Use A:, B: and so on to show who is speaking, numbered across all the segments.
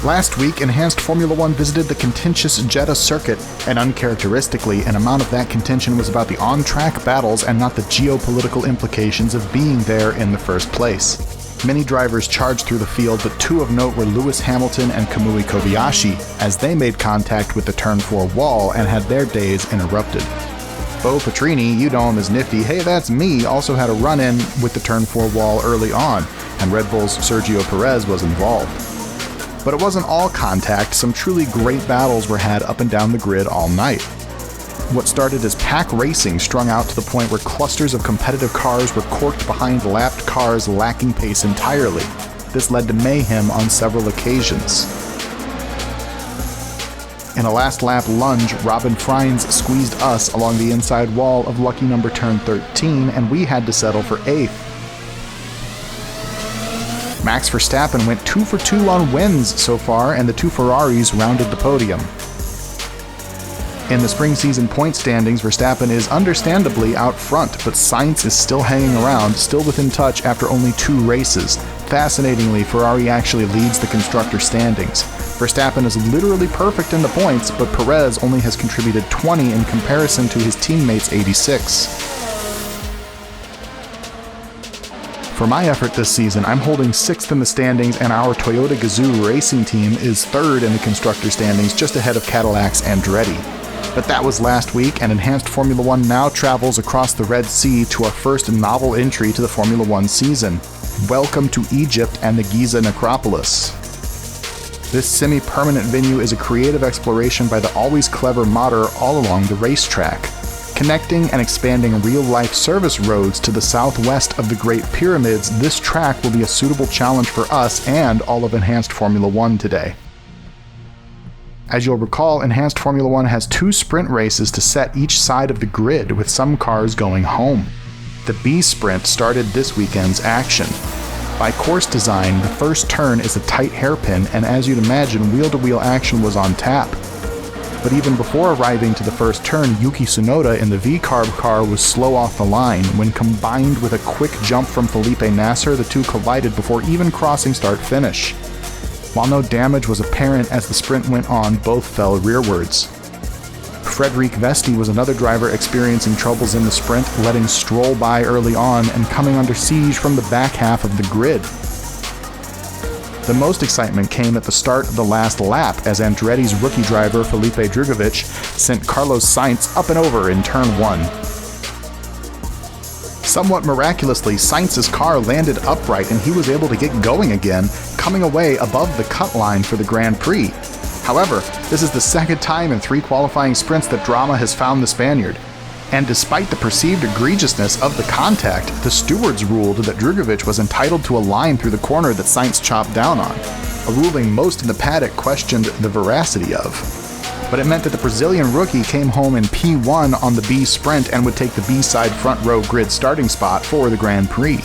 A: Last week, Enhanced Formula One visited the contentious Jeddah circuit, and uncharacteristically, an amount of that contention was about the on-track battles and not the geopolitical implications of being there in the first place. Many drivers charged through the field, but two of note were Lewis Hamilton and Kamui Kobayashi, as they made contact with the Turn 4 wall and had their days interrupted. Bo Petrini, you know him as Nifty, hey that's me, also had a run-in with the Turn 4 wall early on, and Red Bull's Sergio Perez was involved. But it wasn't all contact, some truly great battles were had up and down the grid all night. What started as pack racing strung out to the point where clusters of competitive cars were corked behind lapped cars lacking pace entirely. This led to mayhem on several occasions. In a last lap lunge, Robin Freins squeezed us along the inside wall of lucky number turn 13, and we had to settle for 8th. Max Verstappen went 2 for 2 on wins so far, and the two Ferraris rounded the podium. In the spring season point standings, Verstappen is understandably out front, but Sainz is still hanging around, still within touch after only 2 races. Fascinatingly, Ferrari actually leads the constructor standings. Verstappen is literally perfect in the points, but Perez only has contributed 20 in comparison to his teammates' 86. For my effort this season, I'm holding 6th in the standings, and our Toyota Gazoo racing team is 3rd in the constructor standings, just ahead of Cadillac's Andretti. But that was last week, and Enhanced Formula One now travels across the Red Sea to our first novel entry to the Formula One season. Welcome to Egypt and the Giza necropolis. This semi-permanent venue is a creative exploration by the always clever modder all along the racetrack. Connecting and expanding real-life service roads to the southwest of the Great Pyramids, this track will be a suitable challenge for us and all of Enhanced Formula One today. As you'll recall, Enhanced Formula One has 2 sprint races to set each side of the grid, with some cars going home. The B Sprint started this weekend's action. By course design, the first turn is a tight hairpin, and as you'd imagine, wheel-to-wheel action was on tap. But even before arriving to the first turn, Yuki Tsunoda in the V-Carb car was slow off the line. When combined with a quick jump from Felipe Nasser, the two collided before even crossing start-finish. While no damage was apparent as the sprint went on, both fell rearwards. Frederic Vesti was another driver experiencing troubles in the sprint, letting Stroll by early on and coming under siege from the back half of the grid. The most excitement came at the start of the last lap, as Andretti's rookie driver Felipe Drugovich sent Carlos Sainz up and over in turn 1. Somewhat miraculously, Sainz's car landed upright and he was able to get going again, coming away above the cut line for the Grand Prix. However, this is the second time in 3 qualifying sprints that drama has found the Spaniard. And despite the perceived egregiousness of the contact, the stewards ruled that Drugovich was entitled to a line through the corner that Sainz chopped down on, a ruling most in the paddock questioned the veracity of. But it meant that the Brazilian rookie came home in P1 on the B Sprint and would take the B-side front row grid starting spot for the Grand Prix.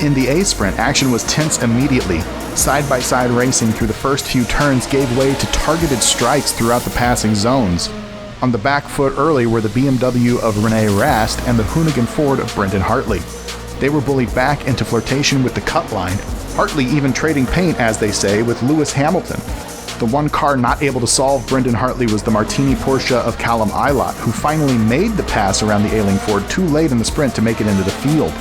A: In the A Sprint, action was tense immediately. Side-by-side racing through the first few turns gave way to targeted strikes throughout the passing zones. On the back foot early were the BMW of Rene Rast and the Hoonigan Ford of Brendan Hartley. They were bullied back into flirtation with the cut line, Hartley even trading paint, as they say, with Lewis Hamilton. The one car not able to solve Brendan Hartley was the Martini Porsche of Callum Ilott, who finally made the pass around the ailing Ford too late in the sprint to make it into the field.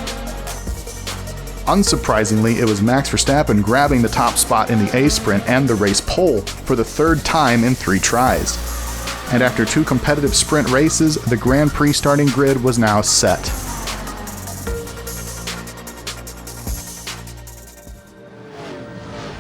A: Unsurprisingly, it was Max Verstappen grabbing the top spot in the A Sprint and the race pole for the 3rd time in 3 tries. And after 2 competitive sprint races, the Grand Prix starting grid was now set.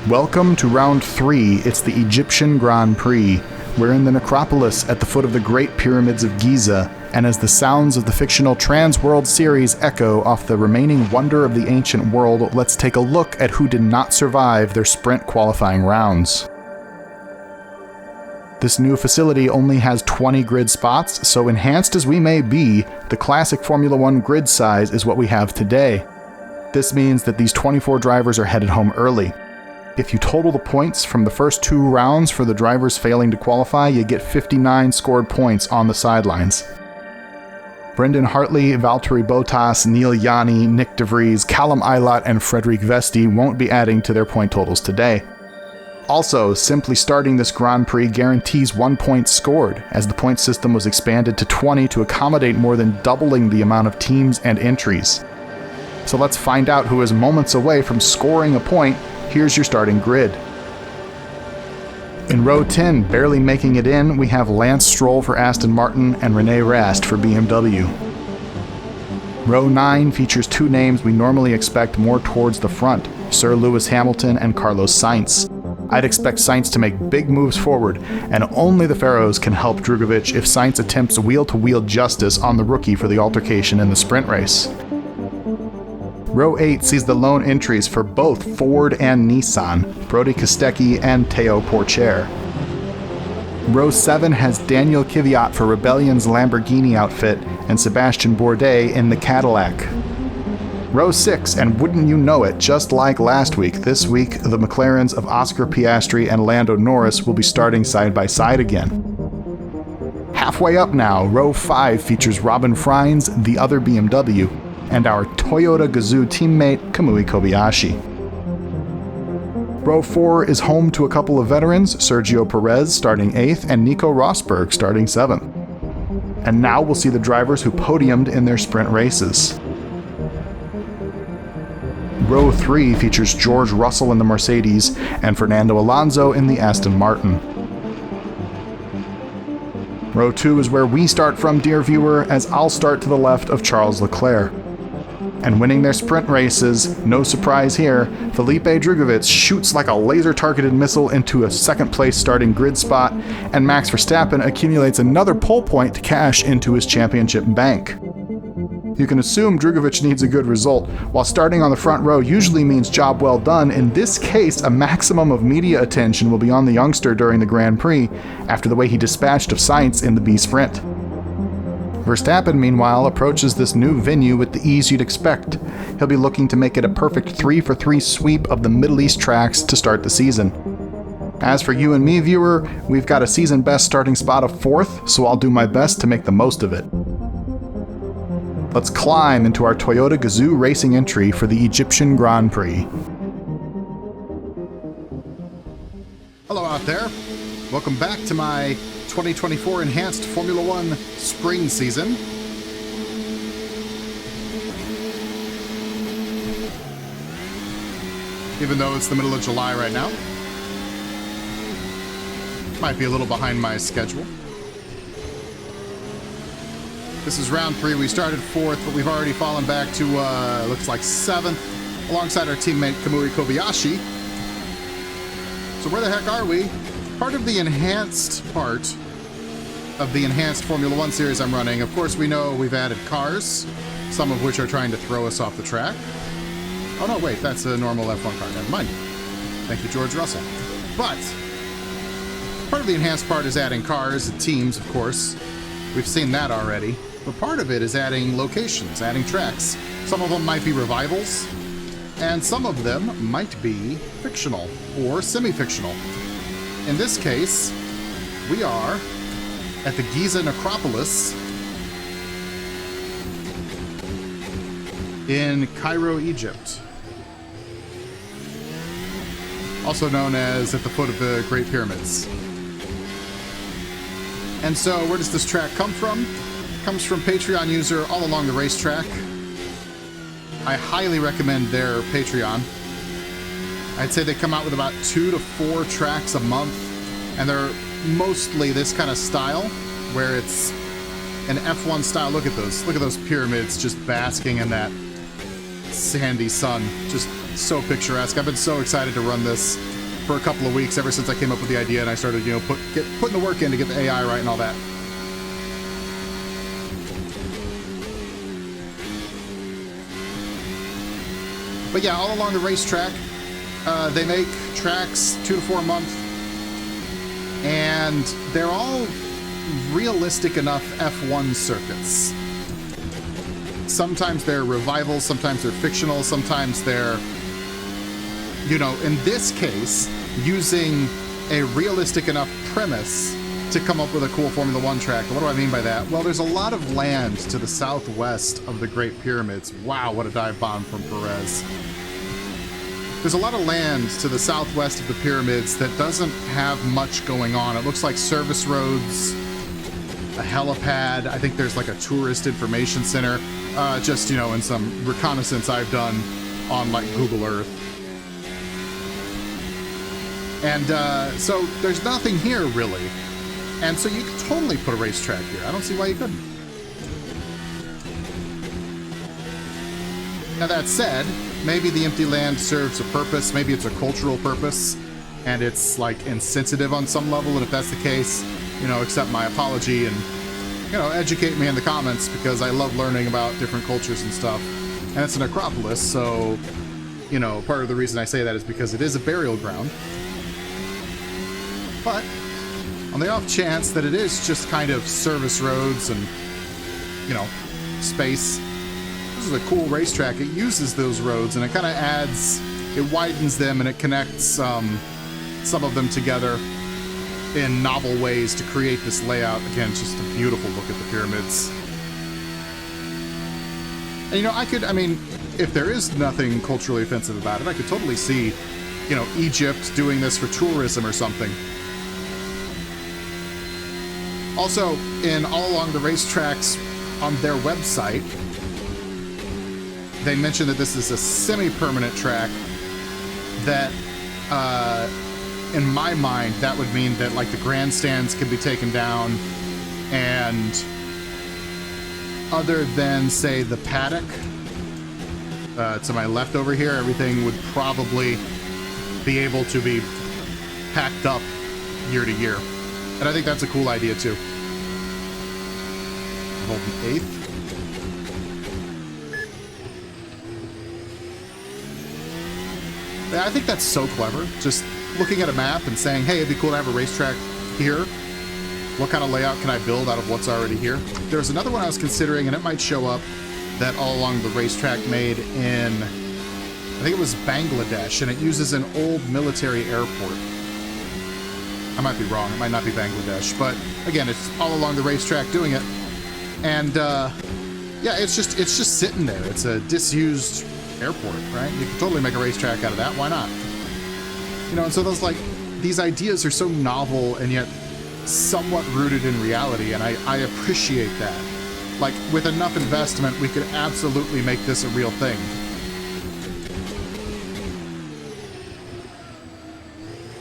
A: Welcome to round 3. It's the Egyptian Grand Prix. We're in the necropolis at the foot of the Great Pyramids of Giza, and as the sounds of the fictional Trans-World series echo off the remaining wonder of the ancient world, let's take a look at who did not survive their sprint qualifying rounds. This new facility only has 20 grid spots, so enhanced as we may be, the classic Formula One grid size is what we have today. This means that these 24 drivers are headed home early. If you total the points from the first 2 rounds for the drivers failing to qualify, you get 59 scored points on the sidelines. Brendan Hartley, Valtteri Bottas, Neil Yanni, Nick De Vries, Callum Ilott, and Frederik Vesti won't be adding to their point totals today. Also, simply starting this Grand Prix guarantees 1 point scored, as the point system was expanded to 20 to accommodate more than doubling the amount of teams and entries. So let's find out who is moments away from scoring a point. Here's your starting grid. In row 10, barely making it in, we have Lance Stroll for Aston Martin and Rene Rast for BMW. Row 9 features two names we normally expect more towards the front, Sir Lewis Hamilton and Carlos Sainz. I'd expect Sainz to make big moves forward, and only the Pharaohs can help Drugovich if Sainz attempts wheel-to-wheel justice on the rookie for the altercation in the sprint race. Row 8 sees the lone entries for both Ford and Nissan, Brody Kostecki and Théo Pourchaire. Row 7 has Daniel Kvyat for Rebellion's Lamborghini outfit and Sebastian Bourdais in the Cadillac. Row 6, and wouldn't you know it, just like last week, this week the McLarens of Oscar Piastri and Lando Norris will be starting side by side again. Halfway up now, row 5 features Robin Freins, the other BMW, and our Toyota Gazoo teammate Kamui Kobayashi. Row 4 is home to a couple of veterans, Sergio Perez starting 8th and Nico Rosberg starting 7th. And now we'll see the drivers who podiumed in their sprint races. Row 3 features George Russell in the Mercedes and Fernando Alonso in the Aston Martin. Row 2 is where we start from, dear viewer, as I'll start to the left of Charles Leclerc. And winning their sprint races, no surprise here, Felipe Drugovich shoots like a laser-targeted missile into a second-place starting grid spot, and Max Verstappen accumulates another pole point to cash into his championship bank. You can assume Drugovich needs a good result. While starting on the front row usually means job well done, in this case, a maximum of media attention will be on the youngster during the Grand Prix, after the way he dispatched of Sainz in the B-Sprint. Verstappen, meanwhile, approaches this new venue with the ease you'd expect. He'll be looking to make it a perfect 3-for-3 sweep of the Middle East tracks to start the season. As for you and me, viewer, we've got a season-best starting spot of 4th, so I'll do my best to make the most of it. Let's climb into our Toyota Gazoo racing entry for the Egyptian Grand Prix. Hello out there. Welcome back to my 2024 Enhanced Formula One spring season. Even though it's the middle of July right now. Might be a little behind my schedule. This is round 3. We started 4th, but we've already fallen back to, looks like 7th, alongside our teammate Kamui Kobayashi. So where the heck are we? Part of the enhanced part of the enhanced Formula One series I'm running, of course we know we've added cars, some of which are trying to throw us off the track. Oh no, wait, that's a normal F1 car, never mind. Thank you, George Russell. But part of the enhanced part is adding cars and teams, of course. We've seen that already. But part of it is adding locations, adding tracks. Some of them might be revivals, and some of them might be fictional or semi-fictional. In this case, we are at the Giza necropolis in Cairo, Egypt. Also known as at the foot of the Great Pyramids. And so, where does this track come from? It comes from Patreon user All Along the Racetrack. I highly recommend their Patreon. I'd say they come out with about 2 to 4 tracks a month, and they're mostly this kind of style, where it's an F1 style. Look at those pyramids just basking in that sandy sun. Just so picturesque. I've been so excited to run this for a couple of weeks, ever since I came up with the idea and I started, putting the work in to get the AI right and all that. But yeah, All Along the Racetrack, they make tracks 2 to 4 a month, and they're all realistic enough F1 circuits. Sometimes they're revivals, sometimes they're fictional, sometimes they're, in this case, using a realistic enough premise to come up with a cool Formula One track. What do I mean by that? Well, there's a lot of land to the southwest of the Great Pyramids. Wow, what a dive bomb from Perez. There's a lot of land to the southwest of the pyramids that doesn't have much going on. It looks like service roads, a helipad. I think there's like a tourist information center. Just, you know, in some reconnaissance I've done on like Google Earth. And so there's nothing here really. And so you could totally put a racetrack here. I don't see why you couldn't. Now that said, maybe the empty land serves a purpose. Maybe it's a cultural purpose and it's like insensitive on some level. And if that's the case, you know, accept my apology and, you know, educate me in the comments, because I love learning about different cultures and stuff. And it's an necropolis, so, you know, part of the reason I say that is because it is a burial ground. But on the off chance that it is just kind of service roads and, you know, space, this is a cool racetrack. It uses those roads and it kind of adds, it widens them and it connects some of them together in novel ways to create this layout. Again, just a beautiful look at the pyramids. And, you know, I mean, if there is nothing culturally offensive about it, I could totally see, you know, Egypt doing this for tourism or something. Also, in all along the racetracks on their website, they mention that this is a semi-permanent track that, in my mind, that would mean that like the grandstands could be taken down, and other than, say, the paddock to my left over here, everything would probably be able to be packed up year to year. And I think that's a cool idea too. Holding 8th. Yeah, I think that's so clever. Just looking at a map and saying, hey, it'd be cool to have a racetrack here. What kind of layout can I build out of what's already here? There's another one I was considering, and it might show up, that all along the racetrack made in, I think it was Bangladesh, and it uses an old military airport. I might be wrong. It might not be Bangladesh, but again, it's all along the racetrack doing it. And yeah, it's just sitting there. It's a disused airport, right? You can totally make a racetrack out of that. Why not? You know, and so these ideas are so novel and yet somewhat rooted in reality, and I appreciate that. Like, with enough investment, we could absolutely make this a real thing.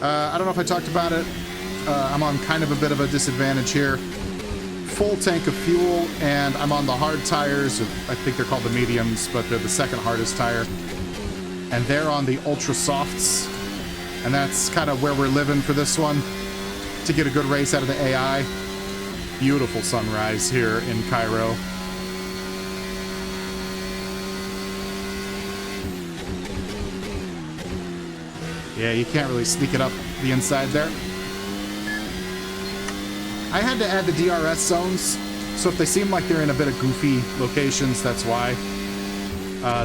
A: I don't know if I talked about it. I'm on kind of a bit of a disadvantage here. Full tank of fuel, and I'm on the hard tires. I think they're called the mediums, but they're the second hardest tire. And they're on the ultra softs. And that's kind of where we're living for this one, to get a good race out of the AI. Beautiful sunrise here in Cairo. Yeah, you can't really sneak it up the inside there. I had to add the DRS zones, so if they seem like they're in a bit of goofy locations, that's why.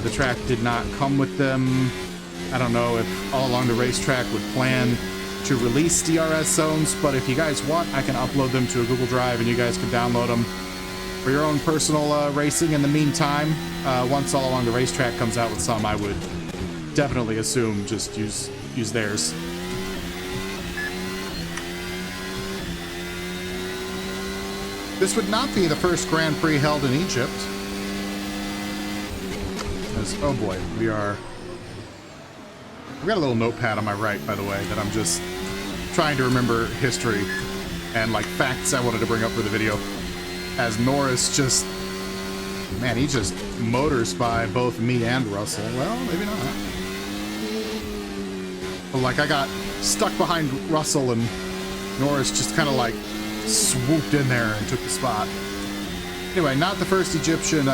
A: The track did not come with them. I don't know if all along the racetrack would plan to release DRS zones, but if you guys want, I can upload them to a Google Drive and you guys can download them for your own personal racing. In the meantime, once all along the racetrack comes out with some, I would definitely assume just use theirs. This would not be the first Grand Prix held in Egypt. Oh boy, we got a little notepad on my right, by the way, that I'm just trying to remember history and like facts I wanted to bring up for the video. As Norris just, man, he just motors by both me and Russell. Well, maybe not. But like, I got stuck behind Russell and Norris just kind of like swooped in there and took the spot. Anyway, not the first Egyptian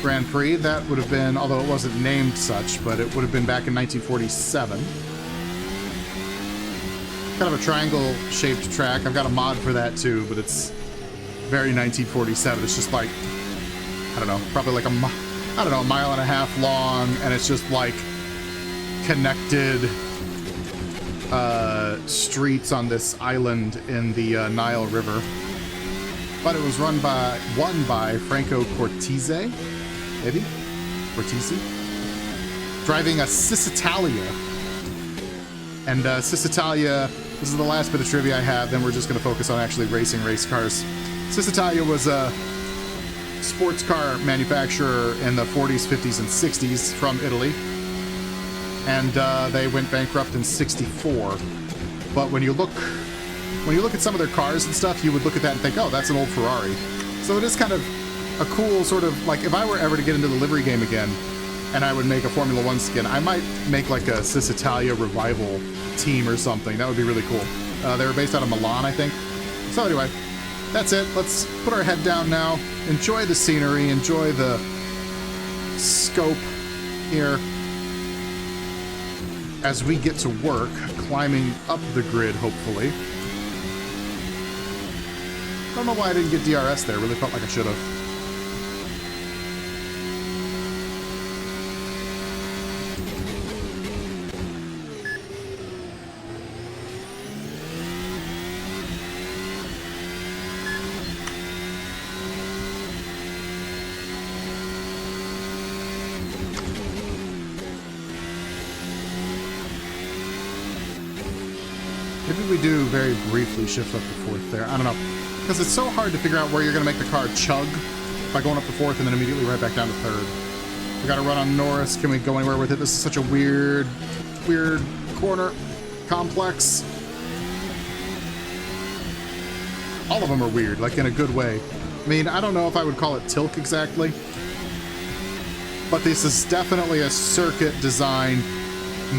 A: Grand Prix. That would have been, although it wasn't named such, but it would have been back in 1947. Kind of a triangle-shaped track. I've got a mod for that too, but it's very 1947. It's just like, I don't know, probably like a mile and a half long, and it's just like connected streets on this island in the Nile River. But it was won by Franco Cortese, maybe? Cortese? Driving a Cisitalia. And Cisitalia, this is the last bit of trivia I have, then we're just going to focus on actually racing race cars. Cisitalia was a sports car manufacturer in the 40s, 50s, and 60s from Italy. And they went bankrupt in 64. But when you look at some of their cars and stuff, you would look at that and think, oh, that's an old Ferrari. So it is kind of a cool sort of, like, if I were ever to get into the livery game again, and I would make a Formula One skin, I might make like a Cisitalia revival team or something. That would be really cool. They were based out of Milan, I think. So anyway, that's it. Let's put our head down now. Enjoy the scenery. Enjoy the scope here as we get to work climbing up the grid, hopefully. I don't know why I didn't get DRS there. Really felt like I should have. Maybe we do very briefly shift up to fourth there. I don't know. Because it's so hard to figure out where you're going to make the car chug by going up to fourth and then immediately right back down to third. We got to run on Norris. Can we go anywhere with it? This is such a weird corner complex. All of them are weird, like in a good way. I mean, I don't know if I would call it Tilk exactly, but this is definitely a circuit design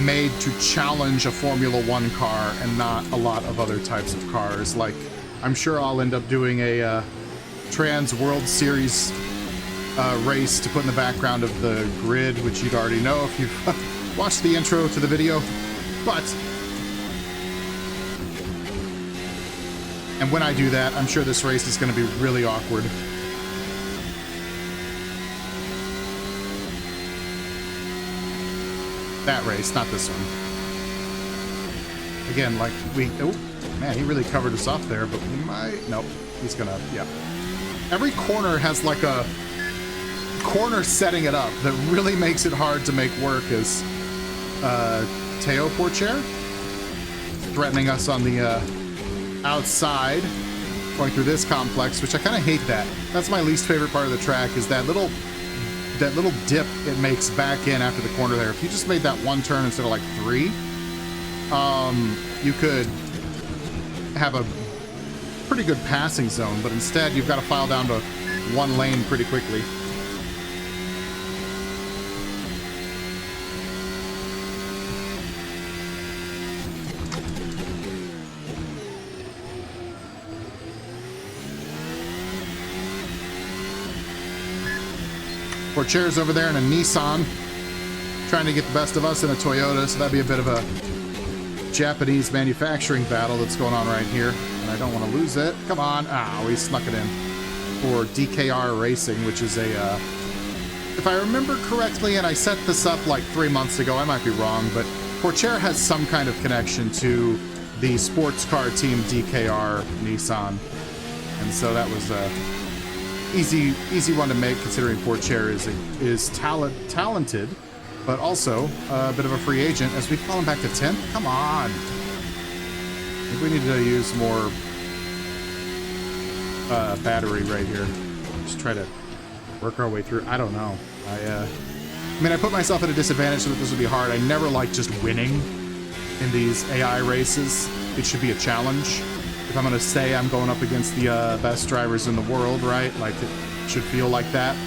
A: made to challenge a Formula One car and not a lot of other types of cars. Like, I'm sure I'll end up doing a Trans World Series race to put in the background of the grid, which you'd already know if you've watched the intro to the video. And when I do that, I'm sure this race is going to be really awkward. That race, not this one. Again, like oh man, he really covered us off there, but we might, nope, he's gonna, yeah. Every corner has like a corner setting it up that really makes it hard to make work as Teo Porcher threatening us on the outside, going through this complex, which I kind of hate that. That's my least favorite part of the track, is that little dip it makes back in after the corner there. If you just made that one turn instead of like three, you could have a pretty good passing zone, but instead you've got to file down to one lane pretty quickly. Porcher's over there in a Nissan, trying to get the best of us in a Toyota, so that'd be a bit of a Japanese manufacturing battle that's going on right here, and I don't want to lose it. Come on. Oh, he snuck it in for DKR Racing, which is a, if I remember correctly, and I set this up like 3 months ago, I might be wrong, but Porcher has some kind of connection to the sports car team DKR Nissan, and so that was easy one to make, considering Porcher is talented, but also a bit of a free agent. As we've fallen back to 10th, come on. I think we need to use more battery right here. Just try to work our way through. I don't know. I mean, I put myself at a disadvantage so that this would be hard. I never like just winning in these AI races. It should be a challenge. If I'm going to say I'm going up against the best drivers in the world, right? Like, it should feel like that.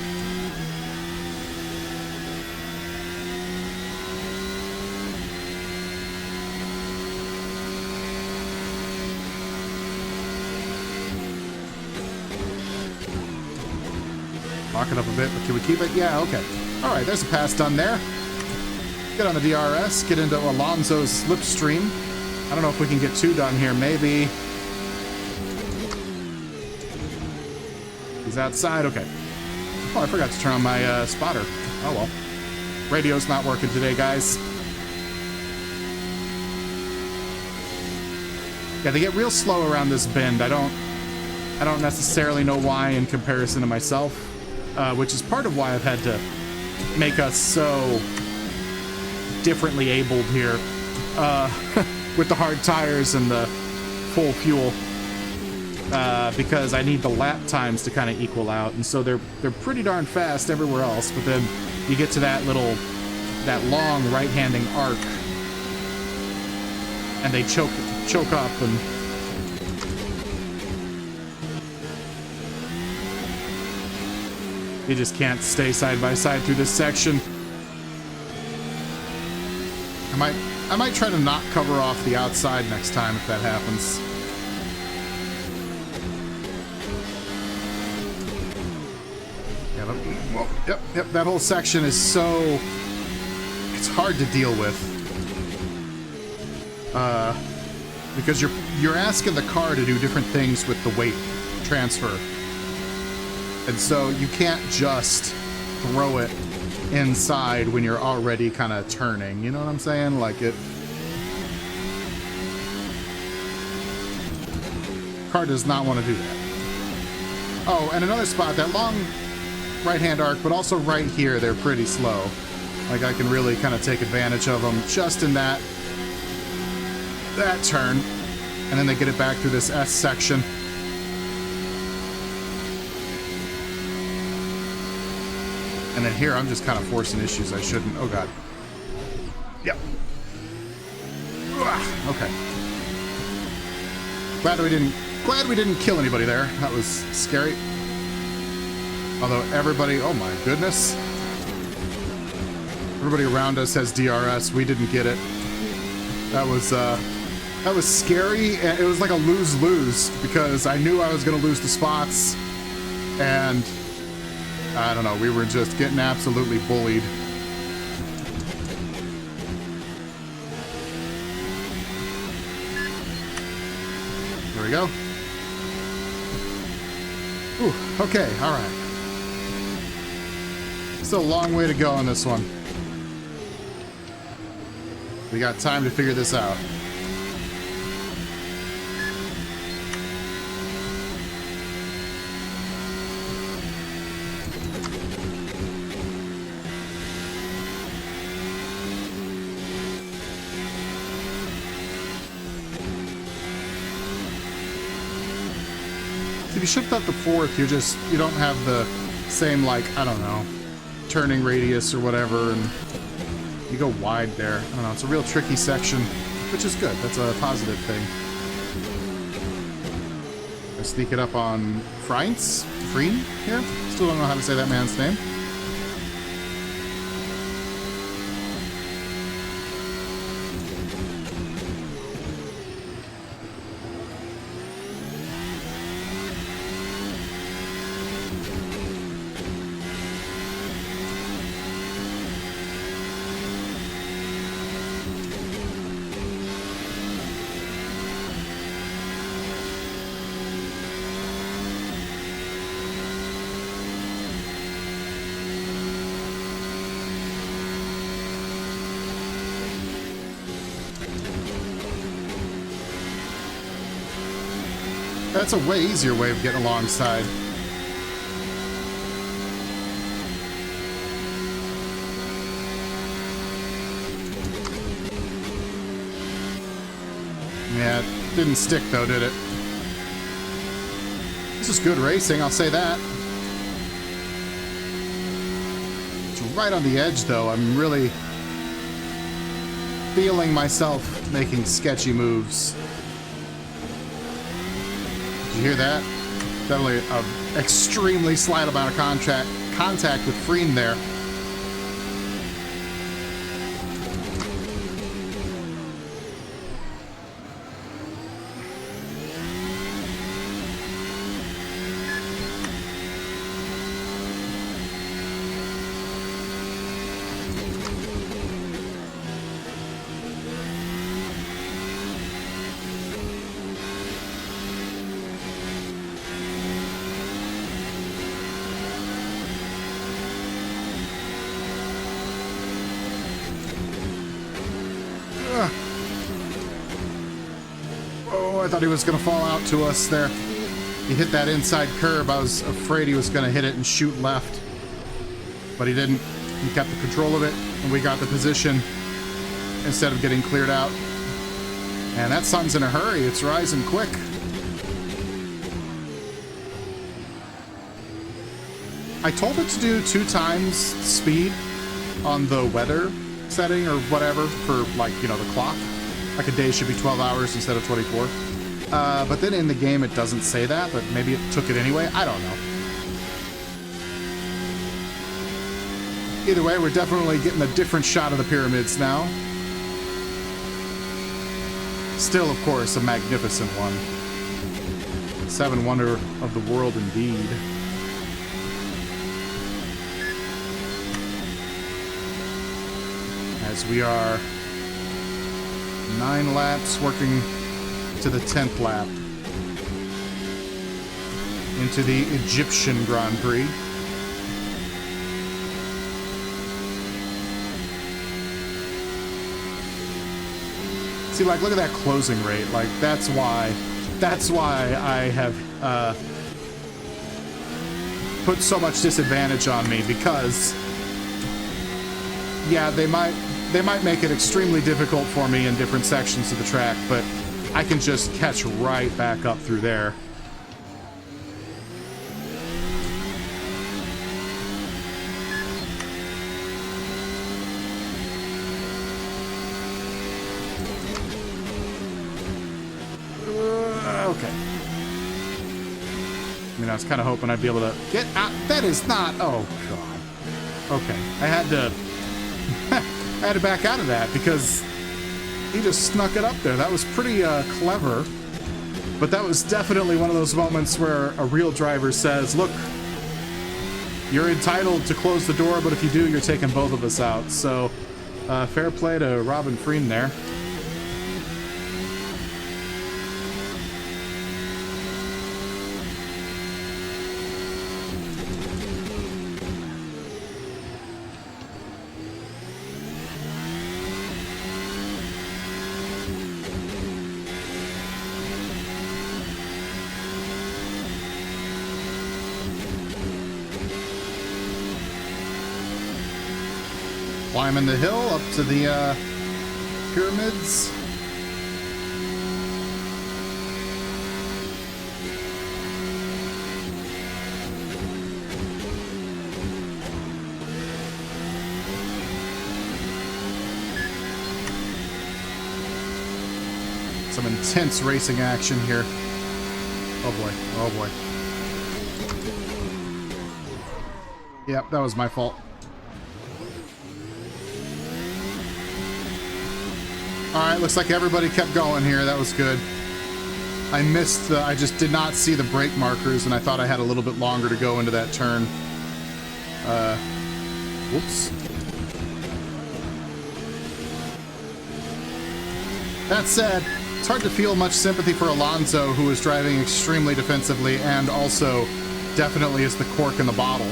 A: Lock it up a bit, but can we keep it? Yeah, okay. All right, there's a pass done there. Get on the DRS, get into Alonso's slipstream. I don't know if we can get two done here, maybe. He's outside, okay. Oh, I forgot to turn on my spotter. Oh well. Radio's not working today, guys. Yeah, they get real slow around this bend. I don't necessarily know why in comparison to myself, which is part of why I've had to make us so differently abled here with the hard tires and the full fuel, because I need the lap times to kind of equal out, and so they're pretty darn fast everywhere else, but then you get to that long right-handing arc, and they choke up, and you just can't stay side by side through this section. I might try to not cover off the outside next time if that happens. Yeah, yep, that whole section is it's hard to deal with. Because you're asking the car to do different things with the weight transfer. And so you can't just throw it inside when you're already kind of turning. You know what I'm saying? Like car does not want to do that. Oh, and another spot, that long right-hand arc, but also right here, they're pretty slow. Like I can really kind of take advantage of them just in that turn. And then they get it back through this S section. And then here, I'm just kind of forcing issues I shouldn't. Oh, God. Yep. Okay. Glad we didn't kill anybody there. That was scary. Although everybody, oh my goodness. Everybody around us has DRS. We didn't get it. That was scary. And it was like a lose-lose because I knew I was going to lose the spots. And I don't know, we were just getting absolutely bullied. There we go. Ooh, okay, all right. Still a long way to go on this one. We got time to figure this out. If you shift up to fourth, you don't have the same, like, I don't know, turning radius or whatever, and you go wide there. I don't know, it's a real tricky section, which is good. That's a positive thing. I sneak it up on Freen here. Still don't know how to say that man's name. That's a way easier way of getting alongside. Yeah, it didn't stick though, did it? This is good racing, I'll say that. It's right on the edge though. I'm really feeling myself making sketchy moves. Did you hear that? Definitely an extremely slight amount of contact with Freen there. Oh, I thought he was going to fall out to us there. He hit that inside curb. I was afraid he was going to hit it and shoot left. But he didn't. He kept the control of it, and we got the position instead of getting cleared out. And that sun's in a hurry. It's rising quick. I told it to do 2 times speed on the weather setting or whatever for, like, you know, the clock. Like a day should be 12 hours instead of 24. But then in the game it doesn't say that, but maybe it took it anyway. I don't know. Either way, we're definitely getting a different shot of the pyramids now. Still, of course, a magnificent one. 7 wonder of the world indeed. As we are 9 laps working to the 10th lap into the Egyptian Grand Prix. See, like, look at that closing rate. Like, that's why I have put so much disadvantage on me, because yeah, they might make it extremely difficult for me in different sections of the track, but I can just catch right back up through there. Okay. I mean, I was kind of hoping I'd be able to get out. That is not... Oh, God. Okay. I had to back out of that because he just snuck it up there. That was pretty clever. But that was definitely one of those moments where a real driver says, look, you're entitled to close the door, but if you do, you're taking both of us out. So, fair play to Robin Frein there. Climbing the hill up to the pyramids. Some intense racing action here. Oh boy, oh boy. Yep, that was my fault. Alright, looks like everybody kept going here. That was good. I missed the... I just did not see the brake markers, and I thought I had a little bit longer to go into that turn. Whoops. That said, it's hard to feel much sympathy for Alonso, who is driving extremely defensively and also definitely is the cork in the bottle.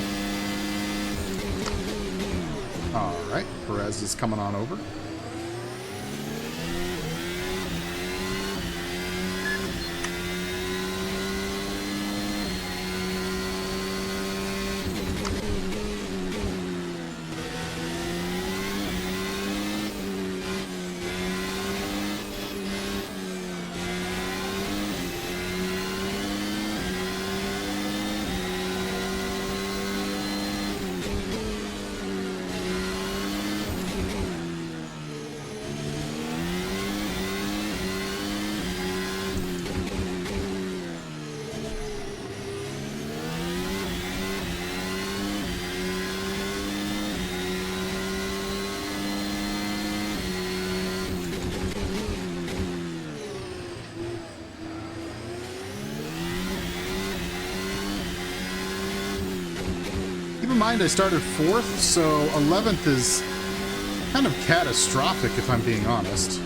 A: Alright, Perez is coming on over. Keep in mind I started 4th, so 11th is kind of catastrophic if I'm being honest.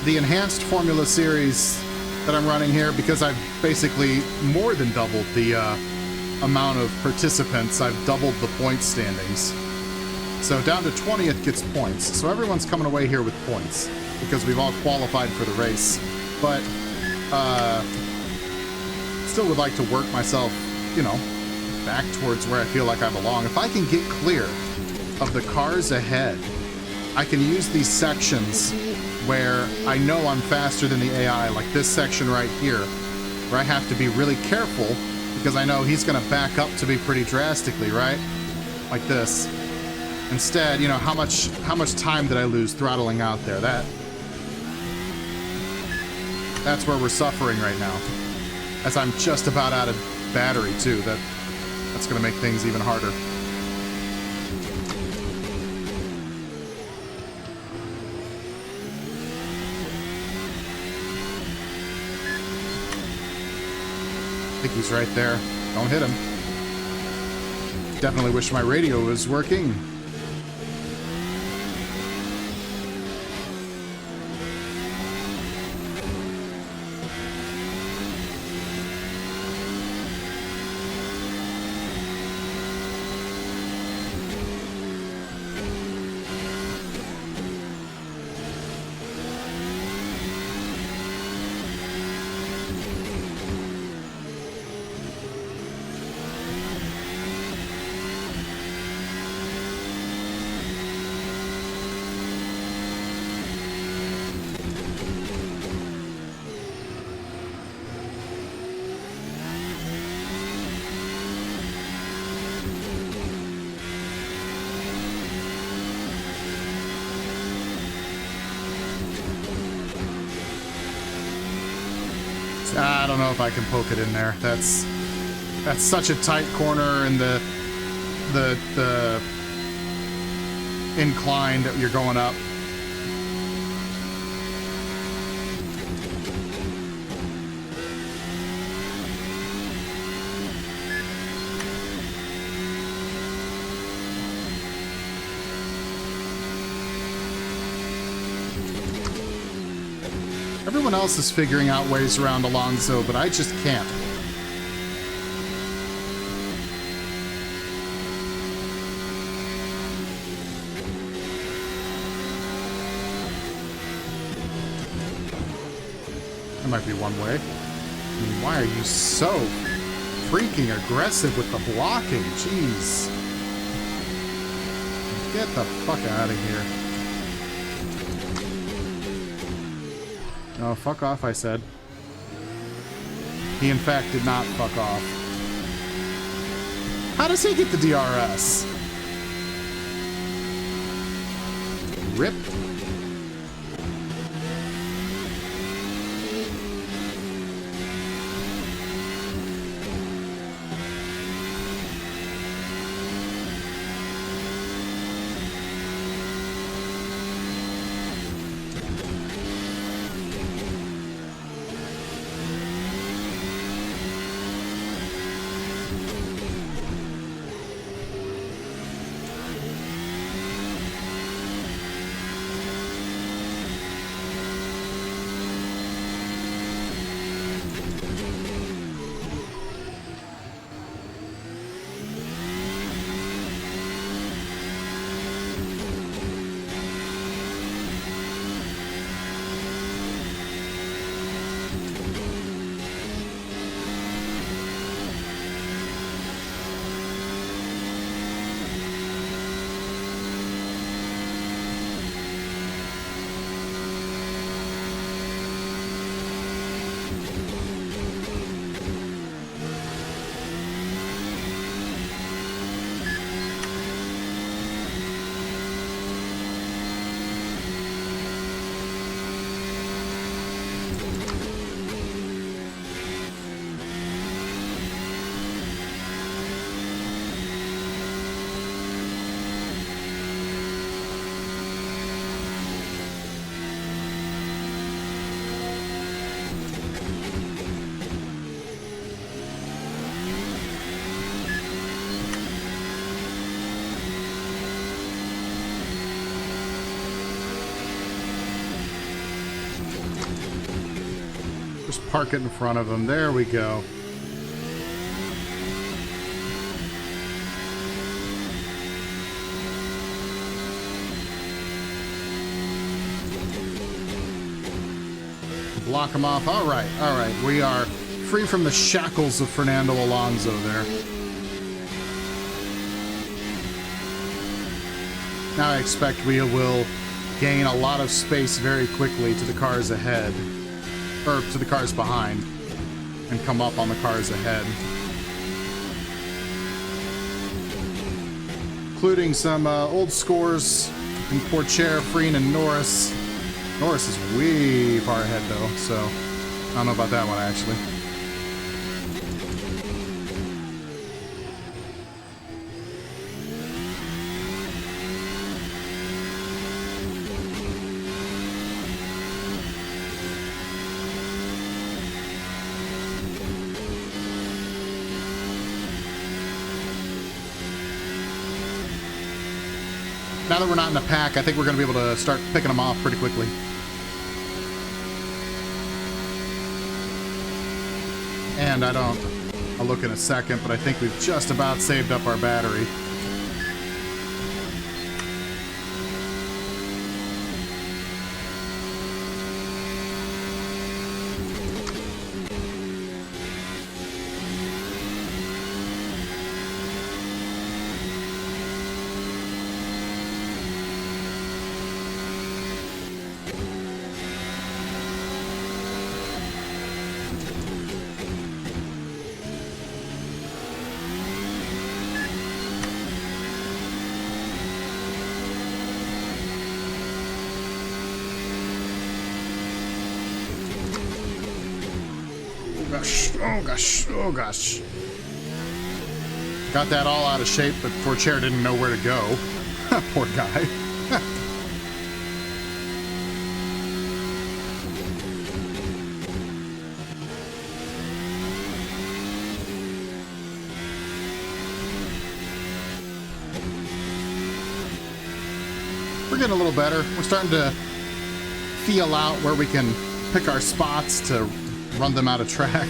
A: The enhanced Formula Series that I'm running here, because I've basically more than doubled the amount of participants, I've doubled the point standings. So down to 20th gets points, so everyone's coming away here with points. because we've all qualified for the race. But still would like to work myself, you know, back towards where I feel like I belong. If I can get clear of the cars ahead, I can use these sections where I know I'm faster than the AI, like this section right here, where I have to be really careful because I know he's going to back up to me pretty drastically, right? Like this. Instead, you know, how much time did I lose throttling out there? That's where we're suffering right now. As I'm just about out of battery too. That's going to make things even harder. I think he's right there. Don't hit him. Definitely wish my radio was working. I don't know if I can poke it in there. That's such a tight corner, and the incline that you're going up. Everyone else is figuring out ways around Alonso, but I just can't. That might be one way. I mean, why are you so freaking aggressive with the blocking? Jeez. Get the fuck out of here. Oh, fuck off, I said. He, in fact, did not fuck off. How does he get the DRS? Rip. Just park it in front of him. There we go. block him off. All right, we are free from the shackles of Fernando Alonso there. Now I expect we will gain a lot of space very quickly to the cars ahead, or to the cars behind, and come up on the cars ahead. Including some old scores in Porsche, Freen, and Norris. Norris is way far ahead though, so I don't know about that one actually. Now that we're not in a pack, I think we're going to be able to start picking them off pretty quickly. And I'll look in a second, but I think we've just about saved up our battery. Oh gosh. Got that all out of shape, but Porsche didn't know where to go. Poor guy. We're getting a little better. We're starting to feel out where we can pick our spots to run them out of track.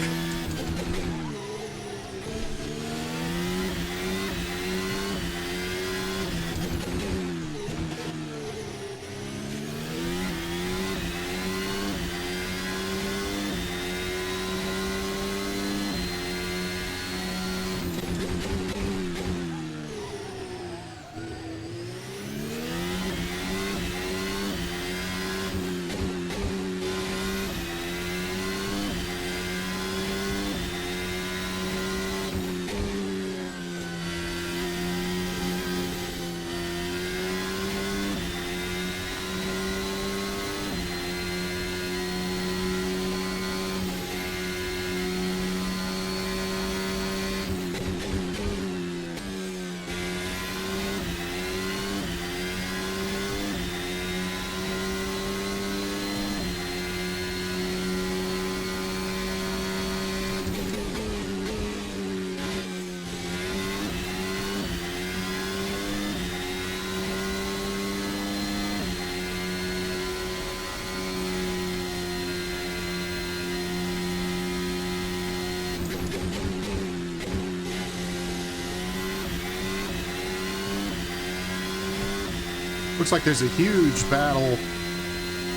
A: Looks like there's a huge battle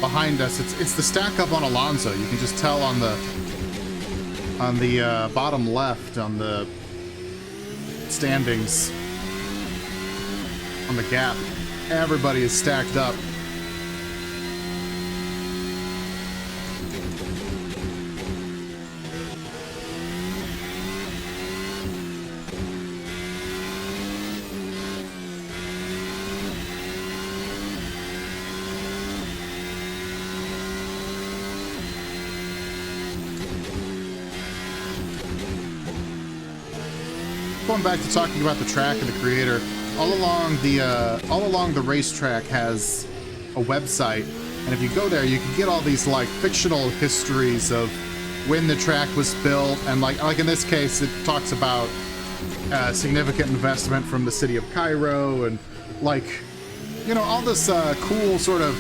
A: behind us. It's the stack up on Alonso. You can just tell on the bottom left on the standings on the gap. Everybody is stacked up. Going back to talking about the track and the creator, all along the racetrack has a website, and if you go there, you can get all these like fictional histories of when the track was built, and like in this case, it talks about significant investment from the city of Cairo, and like, you know, all this cool sort of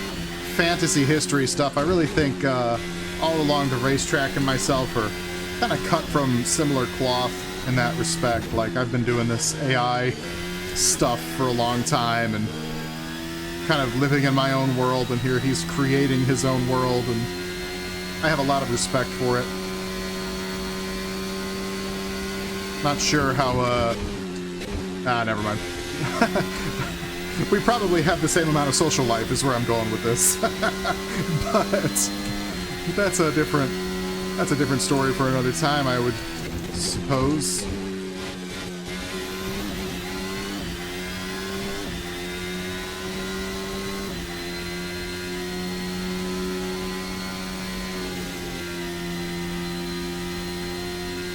A: fantasy history stuff. I really think all along the racetrack and myself are kind of cut from similar cloth in that respect. Like, I've been doing this AI stuff for a long time and kind of living in my own world, and here he's creating his own world, and I have a lot of respect for it. Not sure how, never mind. We probably have the same amount of social life is where I'm going with this. But that's a different story for another time, I would suppose.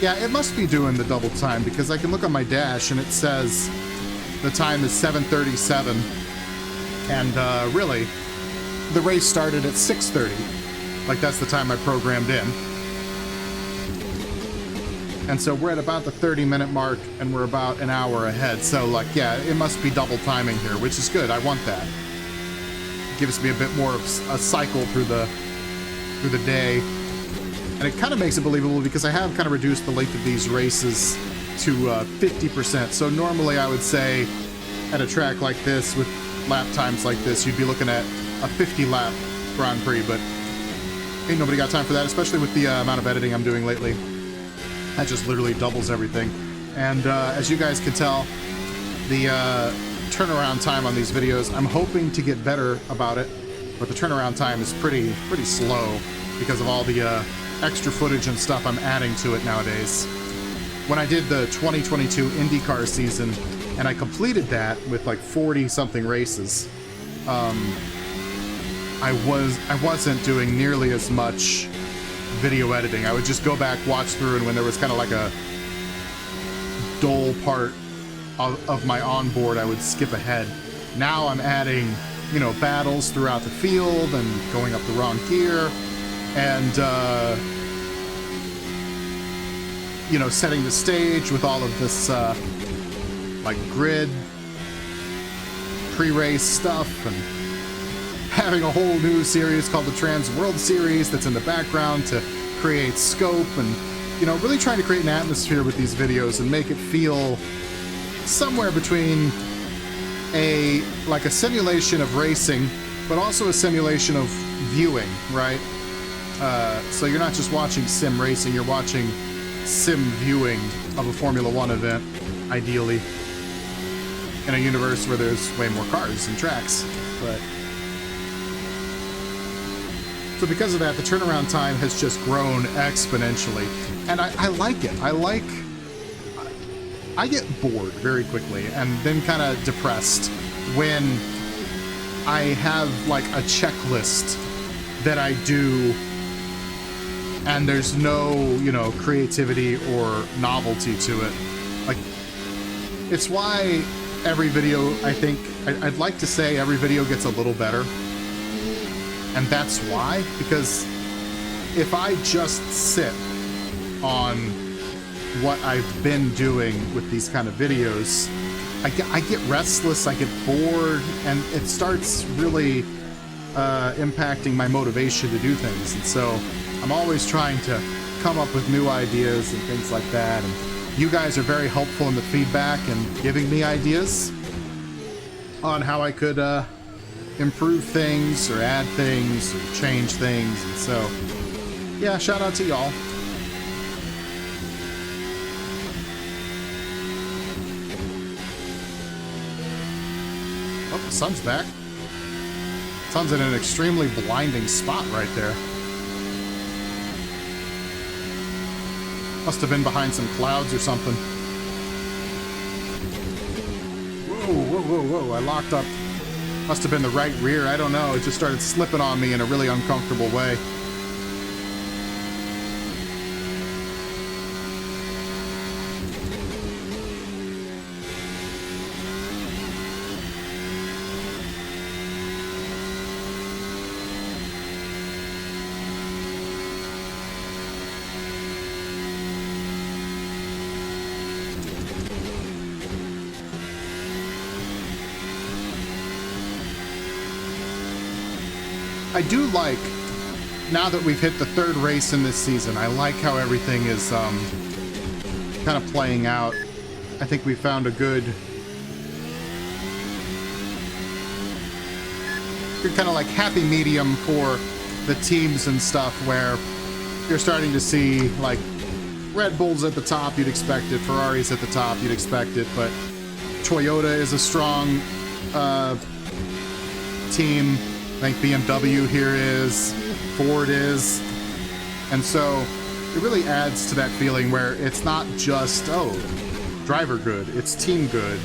A: Yeah, it must be doing the double time because I can look on my dash and it says the time is 7:37, and really, the race started at 6:30. Like, that's the time I programmed in. And so we're at about the 30-minute mark, and we're about an hour ahead. So, like, yeah, it must be double timing here, which is good. I want that. It gives me a bit more of a cycle through the day. And it kind of makes it believable because I have kind of reduced the length of these races to 50%. So normally I would say at a track like this with lap times like this, you'd be looking at a 50-lap Grand Prix, but ain't nobody got time for that, especially with the amount of editing I'm doing lately. That just literally doubles everything. And as you guys can tell, the turnaround time on these videos, I'm hoping to get better about it, but the turnaround time is pretty slow because of all the extra footage and stuff I'm adding to it nowadays. When I did the 2022 IndyCar season, and I completed that with like 40-something races, I wasn't doing nearly as much video editing. I would just go back, watch through, and when there was kind of like a dull part of my onboard, I would skip ahead. Now I'm adding, you know, battles throughout the field and going up the wrong gear, and you know, setting the stage with all of this like grid pre-race stuff, and having a whole new series called the Trans World Series that's in the background to create scope, and, you know, really trying to create an atmosphere with these videos and make it feel somewhere between like a simulation of racing, but also a simulation of viewing, right? So you're not just watching sim racing, you're watching sim viewing of a Formula One event, ideally, in a universe where there's way more cars and tracks. But so because of that, the turnaround time has just grown exponentially, and I like it. I get bored very quickly and then kind of depressed when I have like a checklist that I do and there's no, you know, creativity or novelty to it. Like, it's why every video, I think, I'd like to say every video gets a little better. And that's why, because if I just sit on what I've been doing with these kind of videos, I get restless, I get bored, and it starts really impacting my motivation to do things. And so I'm always trying to come up with new ideas and things like that. And you guys are very helpful in the feedback and giving me ideas on how I could improve things or add things or change things. And so, yeah, shout out to y'all. Oh, the sun's back. Sun's in an extremely blinding spot right there. Must have been behind some clouds or something. Whoa, I locked up. Must have been the right rear, I don't know. It just started slipping on me in a really uncomfortable way. I do like, now that we've hit the third race in this season, I like how everything is kind of playing out. I think we found a good kind of like happy medium for the teams and stuff, where you're starting to see, like, Red Bull's at the top, you'd expect it. Ferrari's at the top, you'd expect it. But Toyota is a strong team. I think BMW here is. Ford is. And so it really adds to that feeling where it's not just, oh, driver good, it's team good.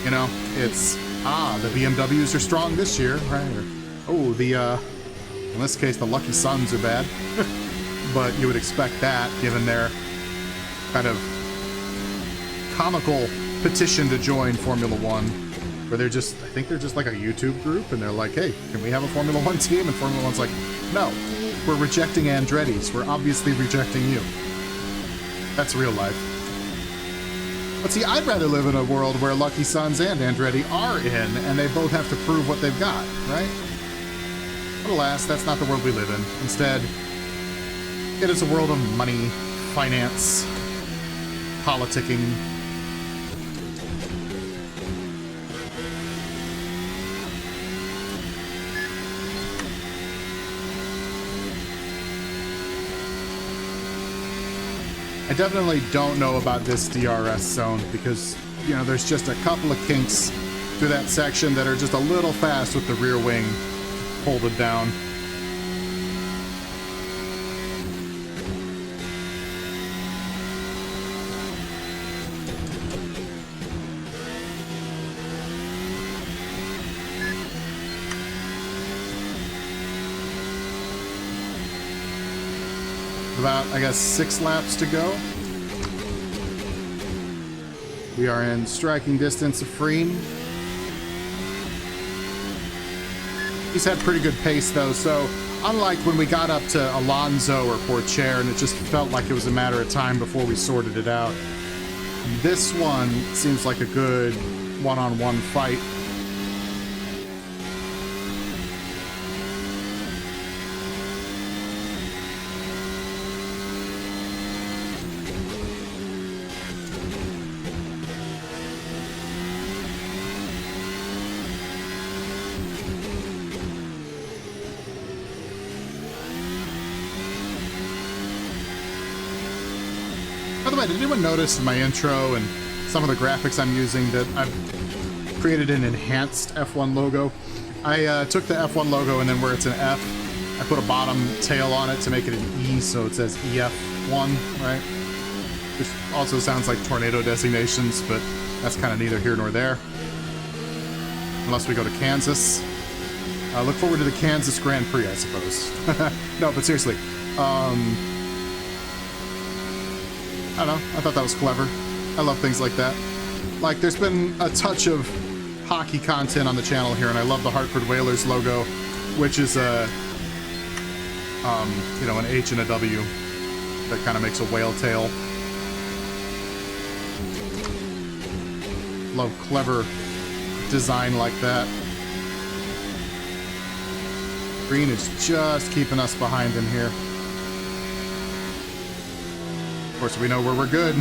A: You know, it's, the BMWs are strong this year, right? Or, oh, in this case, the lucky Suns are bad. But you would expect that, given their kind of comical petition to join Formula One, where they're just, I think they're just like a YouTube group, and they're like, hey, can we have a Formula One team? And Formula One's like, no, we're rejecting Andretti's. We're obviously rejecting you. That's real life. But see, I'd rather live in a world where Lucky Suns and Andretti are in, and they both have to prove what they've got, right? But alas, that's not the world we live in. Instead, it is a world of money, finance, politicking. I definitely don't know about this DRS zone because, you know, there's just a couple of kinks through that section that are just a little fast with the rear wing folded down. About, I guess, 6 laps to go. We are in striking distance of Freen. He's had pretty good pace, though, so unlike when we got up to Alonso or Pourchaire and it just felt like it was a matter of time before we sorted it out, this one seems like a good one-on-one fight. By the way, did anyone notice in my intro and some of the graphics I'm using that I've created an enhanced F1 logo? I took the F1 logo and then where it's an F, I put a bottom tail on it to make it an E, so it says EF1, right? Which also sounds like tornado designations, but that's kind of neither here nor there. Unless we go to Kansas. Look forward to the Kansas Grand Prix, I suppose. No, but seriously. I don't know, I thought that was clever. I love things like that. Like, there's been a touch of hockey content on the channel here, and I love the Hartford Whalers logo, which is a, you know, an H and a W that kind of makes a whale tail. Love clever design like that. Green is just keeping us behind in here. Of course, we know where we're good.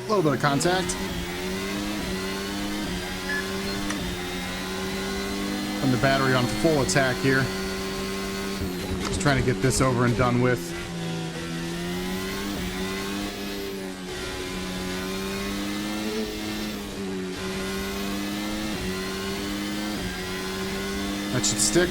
A: A little bit of contact. And the battery on full attack here. Trying to get this over and done with. That should stick.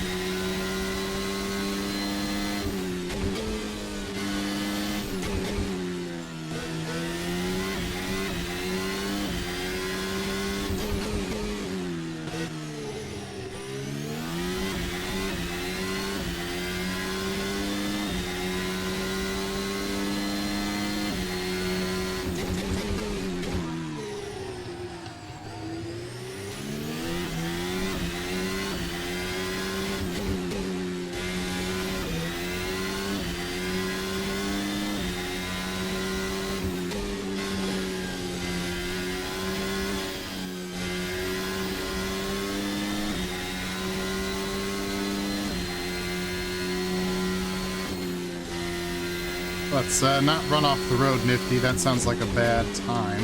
A: Let's not run off the road, Nifty. That sounds like a bad time.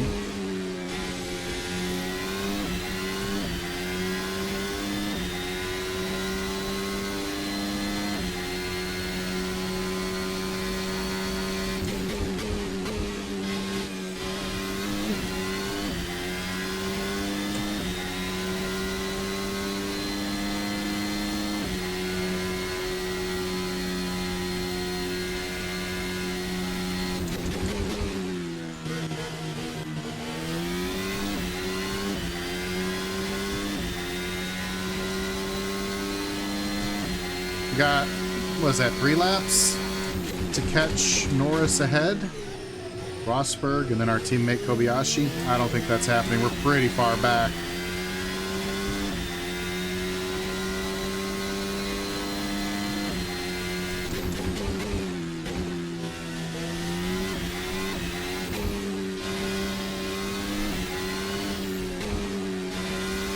A: Got, was that 3 laps to catch Norris ahead? Rosberg and then our teammate Kobayashi. I don't think that's happening. We're pretty far back.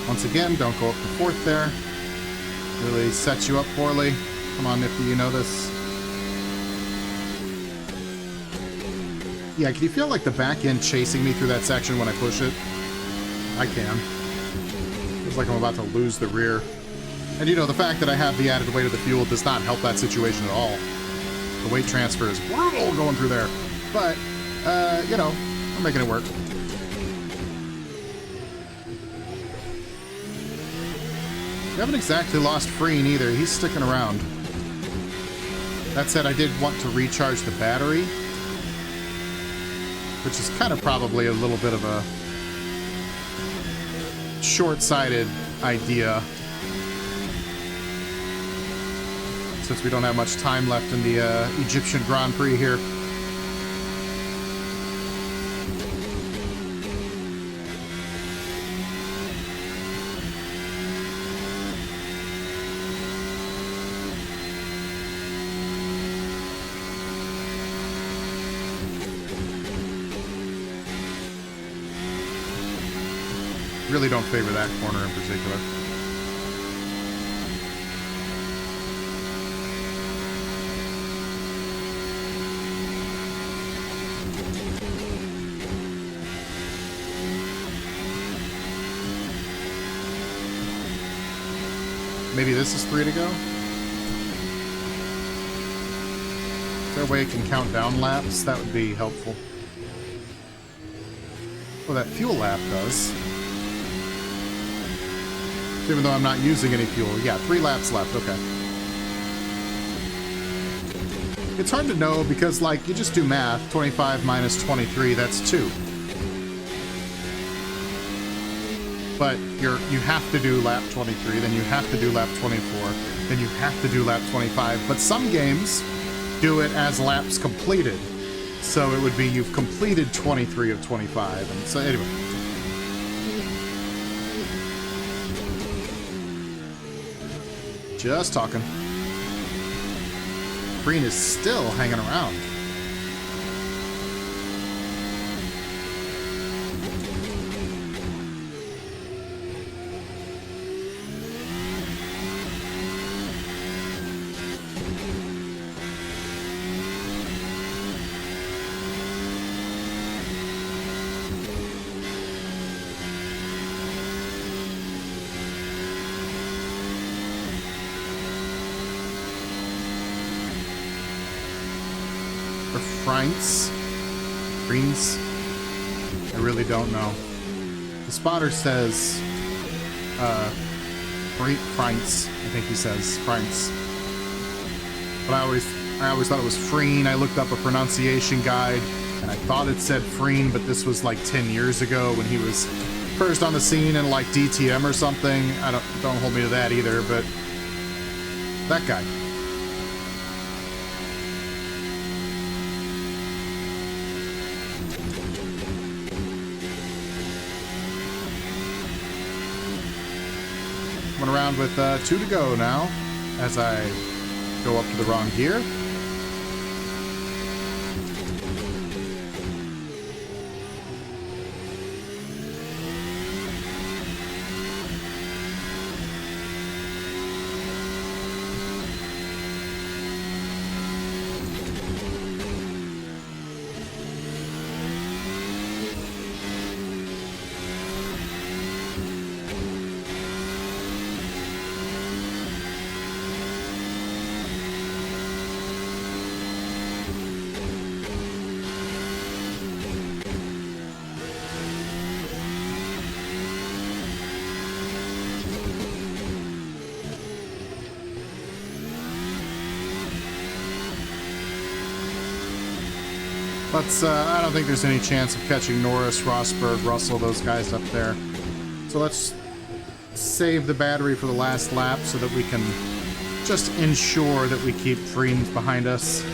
A: Once again, don't go up to 4th there. Really sets you up poorly. Come on, Nifty, you know this. Yeah, can you feel like the back end chasing me through that section when I push it? I can. Feels like I'm about to lose the rear. And you know, the fact that I have the added weight of the fuel does not help that situation at all. The weight transfer is brutal going through there. But, you know, I'm making it work. We haven't exactly lost Freen either. He's sticking around. That said, I did want to recharge the battery, which is kind of probably a little bit of a short-sighted idea, since we don't have much time left in the Egyptian Grand Prix here. Really don't favor that corner in particular. Maybe this is 3 to go? Is there a way it can count down laps? That would be helpful. Well, that fuel lap does. Even though I'm not using any fuel. Yeah, 3 laps left, okay. It's hard to know because, like, you just do math. 25 minus 23, that's 2. But you have to do lap 23, then you have to do lap 24, then you have to do lap 25. But some games do it as laps completed. So it would be you've completed 23 of 25. And so, anyway. Just talking. Green is still hanging around. Greens? I really don't know. The spotter says, Freinz. I think he says Freinz. But I always thought it was Freen. I looked up a pronunciation guide, and I thought it said Freen, but this was like 10 years ago when he was first on the scene in like DTM or something. Don't hold me to that either, but that guy. Around with 2 to go now as I go up to the wrong gear. But I don't think there's any chance of catching Norris, Rosberg, Russell, those guys up there. So let's save the battery for the last lap so that we can just ensure that we keep Friends behind us.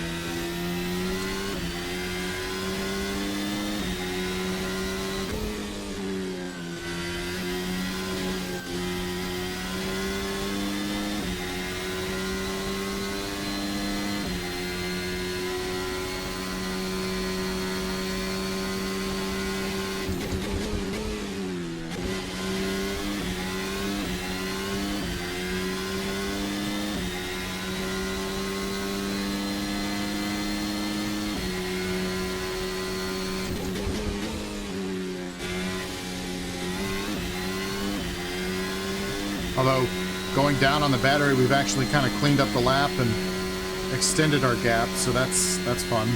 A: Although, going down on the battery, we've actually kind of cleaned up the lap and extended our gap, so that's fun.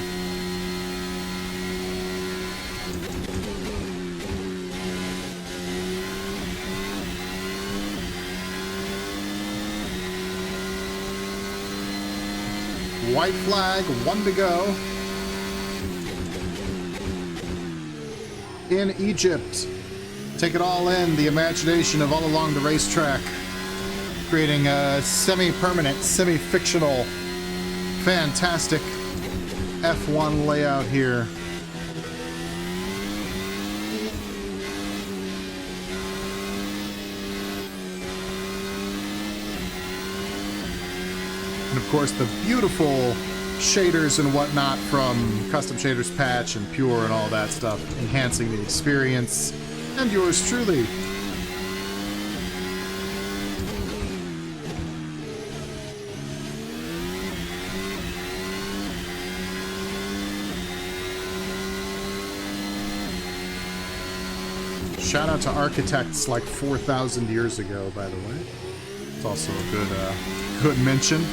A: White flag, 1 to go. In Egypt. Take it all in, the imagination of all along the racetrack, creating a semi-permanent, semi-fictional, fantastic F1 layout here. And of course the beautiful shaders and whatnot from Custom Shaders Patch and Pure and all that stuff, enhancing the experience. And yours truly. Shout out to architects like 4,000 years ago, by the way. It's also a good mention.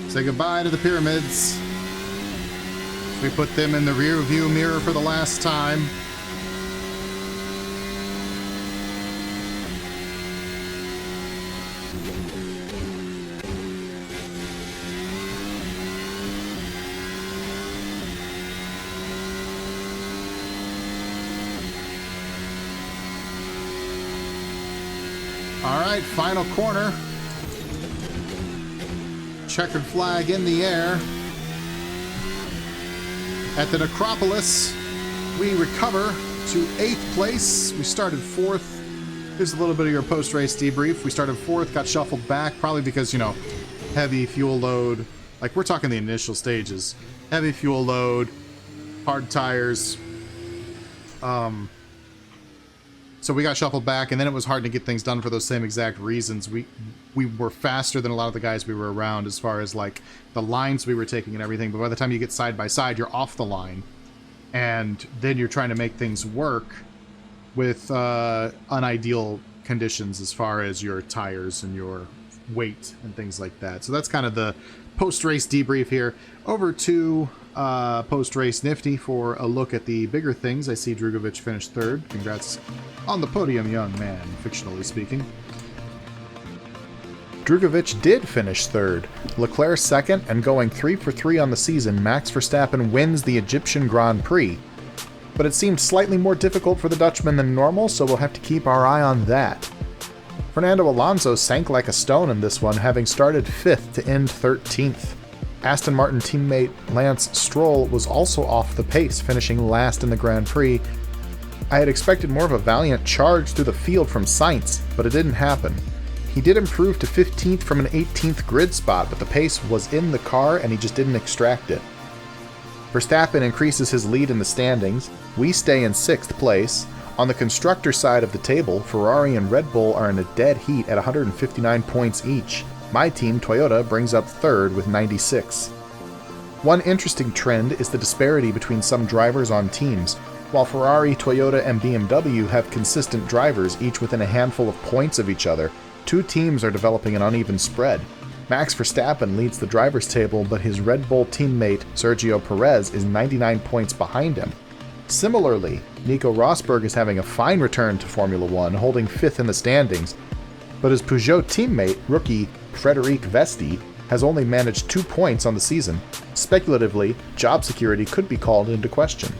A: Say goodbye to the pyramids. We put them in the rear view mirror for the last time. All right, final corner. Checkered flag in the air. At the necropolis, we recover to 8th place. We started 4th. Here's a little bit of your post-race debrief. We started 4th, got shuffled back, probably because, you know, heavy fuel load. Like, we're talking the initial stages. Heavy fuel load, hard tires. So we got shuffled back, and then it was hard to get things done for those same exact reasons. We were faster than a lot of the guys we were around as far as, like, the lines we were taking and everything, but by the time you get side by side, you're off the line. And then you're trying to make things work with unideal conditions as far as your tires and your weight and things like that. So that's kind of the post-race debrief here. Over to post-race Nifty for a look at the bigger things. I see Drugovich finished 3rd. Congrats on the podium, young man, fictionally speaking. Drugovich did finish 3rd. Leclerc 2nd, and going 3 for 3 on the season, Max Verstappen wins the Egyptian Grand Prix. But it seemed slightly more difficult for the Dutchman than normal, so we'll have to keep our eye on that. Fernando Alonso sank like a stone in this one, having started 5th to end 13th. Aston Martin teammate Lance Stroll was also off the pace, finishing last in the Grand Prix. I had expected more of a valiant charge through the field from Sainz, but it didn't happen. He did improve to 15th from an 18th grid spot, but the pace was in the car and he just didn't extract it. Verstappen increases his lead in the standings. We stay in 6th place. On the constructor side of the table, Ferrari and Red Bull are in a dead heat at 159 points each. My team, Toyota, brings up 3rd with 96. One interesting trend is the disparity between some drivers on teams. While Ferrari, Toyota, and BMW have consistent drivers, each within a handful of points of each other, two teams are developing an uneven spread. Max Verstappen leads the drivers' table, but his Red Bull teammate Sergio Perez is 99 points behind him. Similarly, Nico Rosberg is having a fine return to Formula One, holding 5th in the standings, but his Peugeot teammate, rookie Frédéric Vesti, has only managed 2 points on the season. Speculatively, job security could be called into question.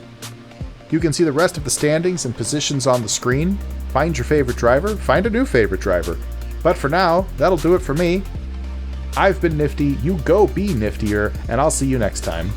A: You can see the rest of the standings and positions on the screen. Find your favorite driver, find a new favorite driver. But for now, that'll do it for me. I've been Nifty, you go be niftier, and I'll see you next time.